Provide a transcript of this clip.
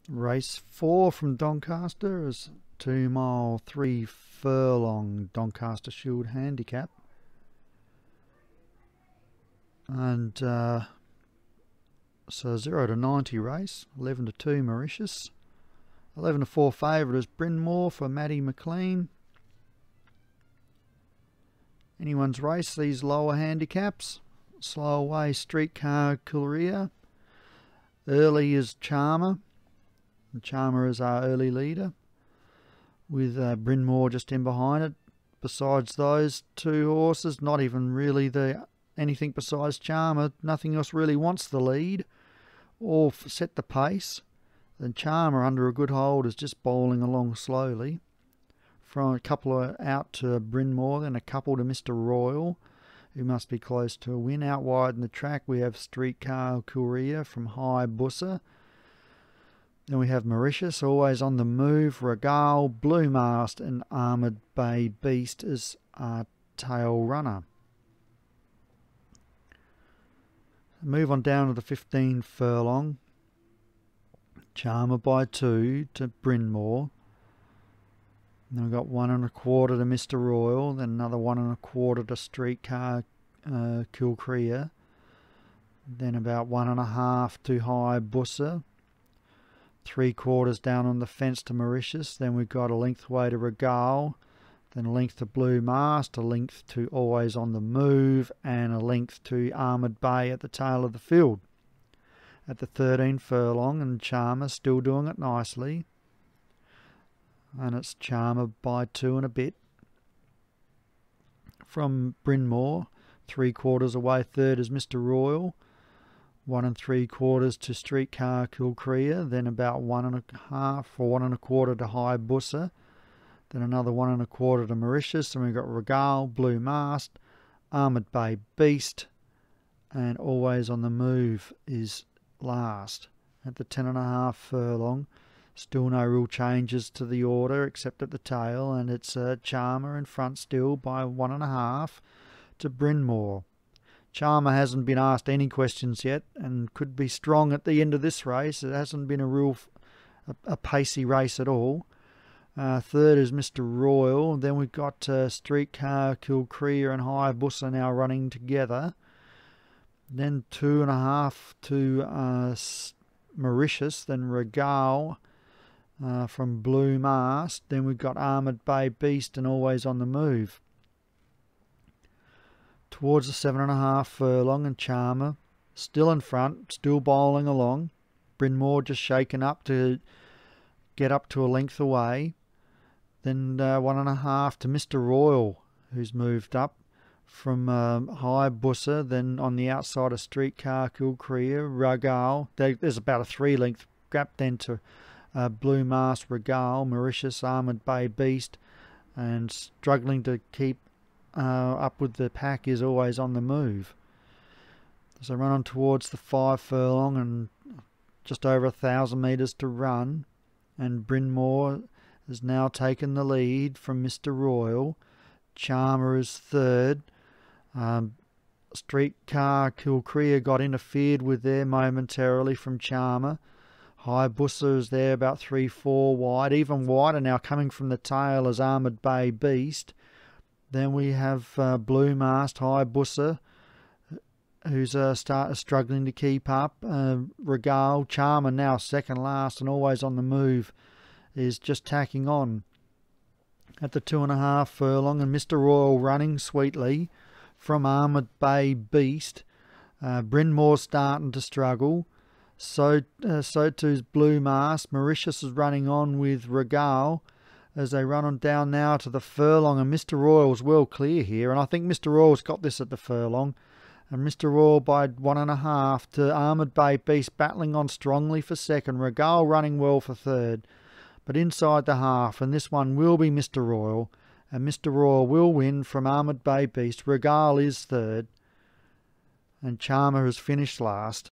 Race 4 from Doncaster is 2 mile 3 furlong Doncaster Shield Handicap. And so 0 to 90 race, 11 to 2 Mauritius. 11 to 4 favourite is Bryn Mawr for Matty McLean. Anyone's race, these lower handicaps. Slow away Streetcar Courier. Early is Charmer. And Charmer is our early leader, with Bryn Mawr just in behind it. Besides those two horses, not even really anything besides Charmer. Nothing else really wants the lead or set the pace. Then Charmer, under a good hold, is just bowling along slowly. From a couple out to Bryn Mawr, then a couple to Mr. Royal, who must be close to a win. Out wide in the track we have Streetcar Courier from High Busser. Then we have Mauritius, always on the move. Regal, Blue Mast and Armoured Bay Beast as our tail runner. Move on down to the 15 furlong. Charmer by 2 to Bryn Mawr. Then we've got 1 1/4 to Mr. Royal, then another 1 1/4 to Streetcar Courier. Then about 1 1/2 to High Busser. 3/4 down on the fence to Mauritius. Then we've got a length way to Regal, then a length to Blue Mast, a length to Always on the Move, and a length to Armoured Bay at the tail of the field. At the 13 furlong, and Charmer still doing it nicely. And it's Charmer by 2 and a bit. From Bryn Mawr, 3/4 away, third is Mr. Royal. 1 3/4 to Streetcar Courier, then about 1 1/2 or 1 1/4 to High Busser, then another 1 1/4 to Mauritius, and we've got Regal, Blue Mast, Armoured Bay Beast, and Always on the Move is last. At the 10 1/2 furlong, still no real changes to the order except at the tail, and it's Charmer in front still by 1 1/2 to Bryn Mawr. Charmer hasn't been asked any questions yet and could be strong at the end of this race. It hasn't been a pacey race at all. Third is Mr. Royal. Then we've got Streetcar Courier and High Busser now running together. Then 2 1/2 to Mauritius. Then Regal from Blue Mast. Then we've got Armoured Bay Beast and Always on the Move. Towards the 7 1/2 furlong, and Charmer still in front, still bowling along. Bryn Mawr just shaken up to get up to a length away. Then 1 1/2 to Mr. Royal, who's moved up from High Busser. Then on the outside of Streetcar Courier, Regal. There's about a 3-length gap then to Blue Mast, Regal, Mauritius, Armoured Bay Beast, and struggling to keep up with the pack is Always on the Move. So run on towards the 5 furlong and just over 1,000 metres to run, and Bryn Mawr has now taken the lead from Mr. Royal. Charmer is third. Streetcar Courier got interfered with there momentarily from Charmer. High Busser is there about 3-4 wide. Even wider now coming from the tail as Armoured Bay Beast. Then we have Blue Mast, High Busser, who's struggling to keep up. Regal, Charmer now second last, and Always on the Move is just tacking on. At the 2 1/2 furlong, and Mr. Royal running sweetly from Armoured Bay Beast. Bryn Mawr starting to struggle. So too's Blue Mast. Mauritius is running on with Regal as they run on down now to the furlong, and Mr. Royal's well clear here, and I think Mr. Royal's got this at the furlong, and Mr. Royal by 1 1/2 to Armoured Bay Beast battling on strongly for second. Regal running well for third, but inside the half, and this one will be Mr. Royal, and Mr. Royal will win from Armoured Bay Beast. Regal is third, and Charmer has finished last.